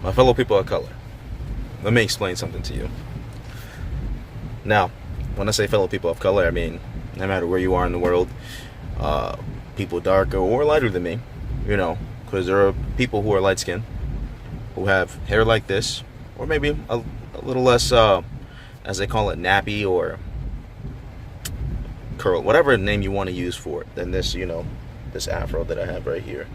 My fellow people of color, let me explain something to you. Now, when I say fellow people of color, I mean no matter where you are in the world, people darker or lighter than me, because there are people who are light skinned who have hair like this, or maybe a little less, as they call it, nappy or curl, whatever name you want to use for it, than this, this afro that I have right here.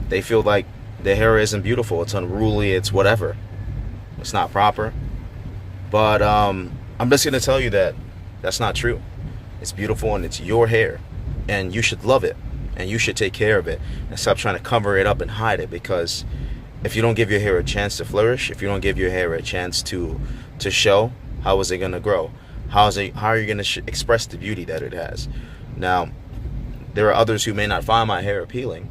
They feel like their hair isn't beautiful, it's unruly, it's whatever, it's not proper. But I'm just going to tell you that that's not true. It's beautiful and it's your hair, and you should love it, and you should take care of it, and stop trying to cover it up and hide it. Because if you don't give your hair a chance to flourish, if you don't give your hair a chance to show, how is it going to grow? How are you going to express the beauty that it has? Now, there are others who may not find my hair appealing,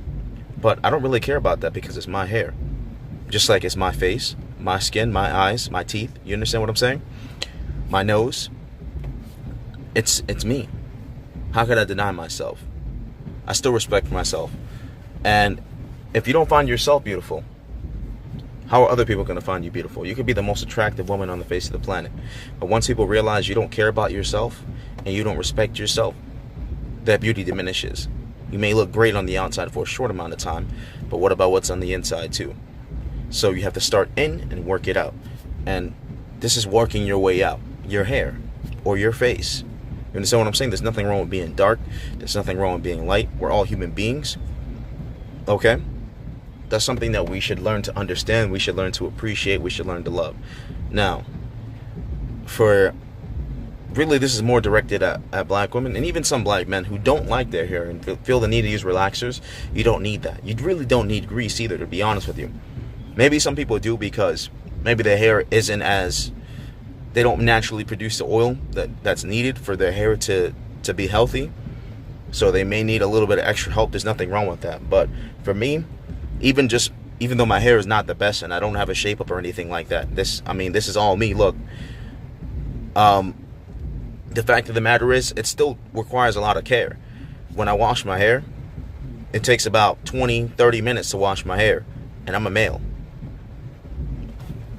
but I don't really care about that, because it's my hair. Just like it's my face, my skin, my eyes, my teeth. You understand what I'm saying? My nose. It's me. How could I deny myself? I still respect myself. And if you don't find yourself beautiful, how are other people going to find you beautiful? You could be the most attractive woman on the face of the planet, but once people realize you don't care about yourself and you don't respect yourself, that beauty diminishes. You may look great on the outside for a short amount of time, but what about what's on the inside too? So you have to start in and work it out. And this is working your way out. Your hair or your face. You understand what I'm saying? There's nothing wrong with being dark. There's nothing wrong with being light. We're all human beings. Okay? That's something that we should learn to understand. We should learn to appreciate. We should learn to love. Now, really, this is more directed at black women and even some black men who don't like their hair and feel the need to use relaxers. You don't need that. You really don't need grease either, to be honest with you. Maybe some people do, because maybe their hair isn't as, they don't naturally produce the oil that's needed for their hair to be healthy. So they may need a little bit of extra help. There's nothing wrong with that. But for me, even though my hair is not the best and I don't have a shape up or anything like that, this is all me. Look, the fact of the matter is, it still requires a lot of care. When I wash my hair, it takes about 20-30 minutes to wash my hair, and I'm a male.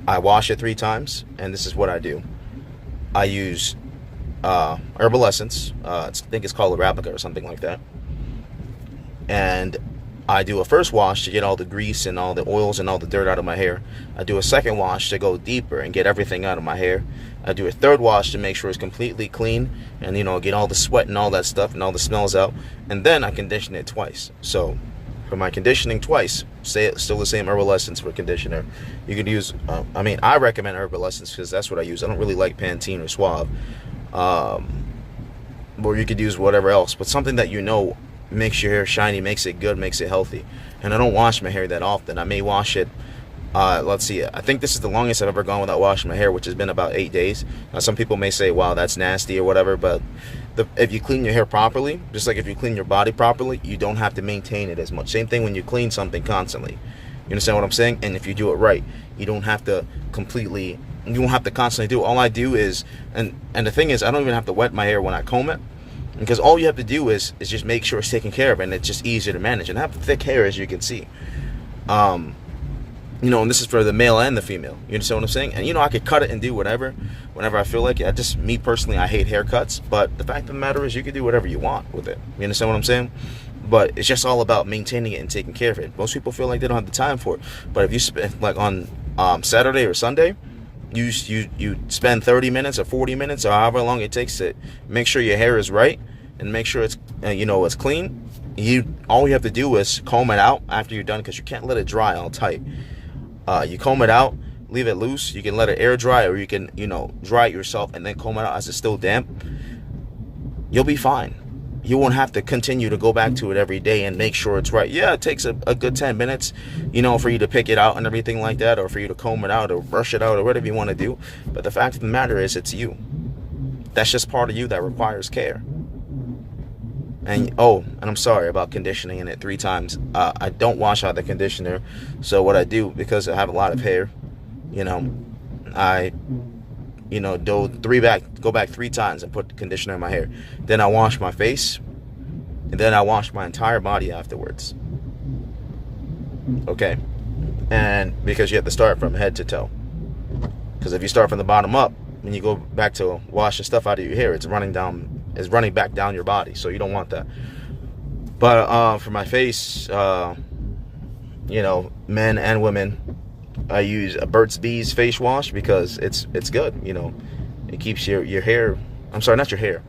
I wash it 3 times, and this is what I do. I use herbal essence. I think it's called Arabica or something like that. And I do a first wash to get all the grease and all the oils and all the dirt out of my hair. I do a second wash to go deeper and get everything out of my hair. I do a third wash to make sure it's completely clean and, get all the sweat and all that stuff and all the smells out. And then I condition it twice. So for my conditioning twice, still the same herbal essence for conditioner. You could use, I recommend herbal essence because that's what I use. I don't really like Pantene or Suave. Or you could use whatever else, but something that makes your hair shiny, makes it good, makes it healthy. And I don't wash my hair that often. I may wash it, let's see, I think this is the longest I've ever gone without washing my hair, which has been about 8 days. Now, some people may say, wow, that's nasty or whatever, but if you clean your hair properly, just like if you clean your body properly, you don't have to maintain it as much. Same thing when you clean something constantly. You understand what I'm saying? And if you do it right, you don't have to constantly do it. All I do is, and the thing is, I don't even have to wet my hair when I comb it. Because all you have to do is just make sure it's taken care of, and it's just easier to manage. And I have thick hair, as you can see. And this is for the male and the female. You understand what I'm saying? And I could cut it and do whatever, whenever I feel like it. Me personally, I hate haircuts. But the fact of the matter is, you can do whatever you want with it. You understand what I'm saying? But it's just all about maintaining it and taking care of it. Most people feel like they don't have the time for it. But if you spend, like on Saturday or Sunday, you spend 30 minutes or 40 minutes or however long it takes to make sure your hair is right and make sure it's it's clean. All you have to do is comb it out after you're done, because you can't let it dry all tight. You comb it out, leave it loose. You can let it air dry, or you can dry it yourself and then comb it out as it's still damp. You'll be fine. You won't have to continue to go back to it every day and make sure it's right. Yeah, it takes a good 10 minutes, for you to pick it out and everything like that, or for you to comb it out or brush it out or whatever you want to do. But the fact of the matter is, it's you. That's just part of you that requires care. And I'm sorry about conditioning it 3 times. I don't wash out the conditioner. So what I do, because I have a lot of hair, I go back 3 times and put the conditioner in my hair. Then I wash my face, and then I wash my entire body afterwards. Okay? And because you have to start from head to toe. Because if you start from the bottom up, when you go back to washing stuff out of your hair, it's running back down your body. So you don't want that. But for my face, you know, men and women, I use a Burt's Bees face wash because it's good. You know, it keeps your hair. I'm sorry, not your hair.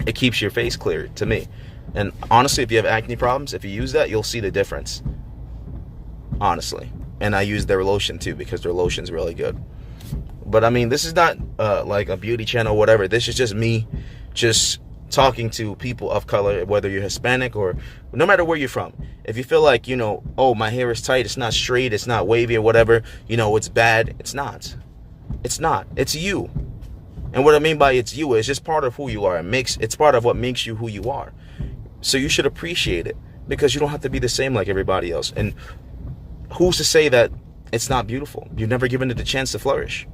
It keeps your face clear to me. And honestly, if you have acne problems, if you use that, you'll see the difference. Honestly. And I use their lotion too because their lotion's really good. But I mean, this is not like a beauty channel or whatever. This is just me just talking to people of color, whether you're Hispanic or no matter where you're from. If you feel like, you know, oh, my hair is tight, it's not straight, it's not wavy or whatever, you know, it's bad. It's not. It's not. It's you. And what I mean by it's you is just part of who you are. It's part of what makes you who you are. So you should appreciate it because you don't have to be the same like everybody else. And who's to say that it's not beautiful? You've never given it a chance to flourish.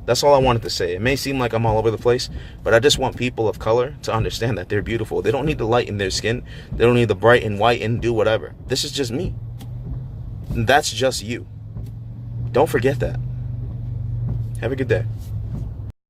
That's all I wanted to say. It may seem like I'm all over the place, but I just want people of color to understand that they're beautiful. They don't need to lighten their skin. They don't need to brighten, whiten, do whatever. This is just me. And that's just you. Don't forget that. Have a good day.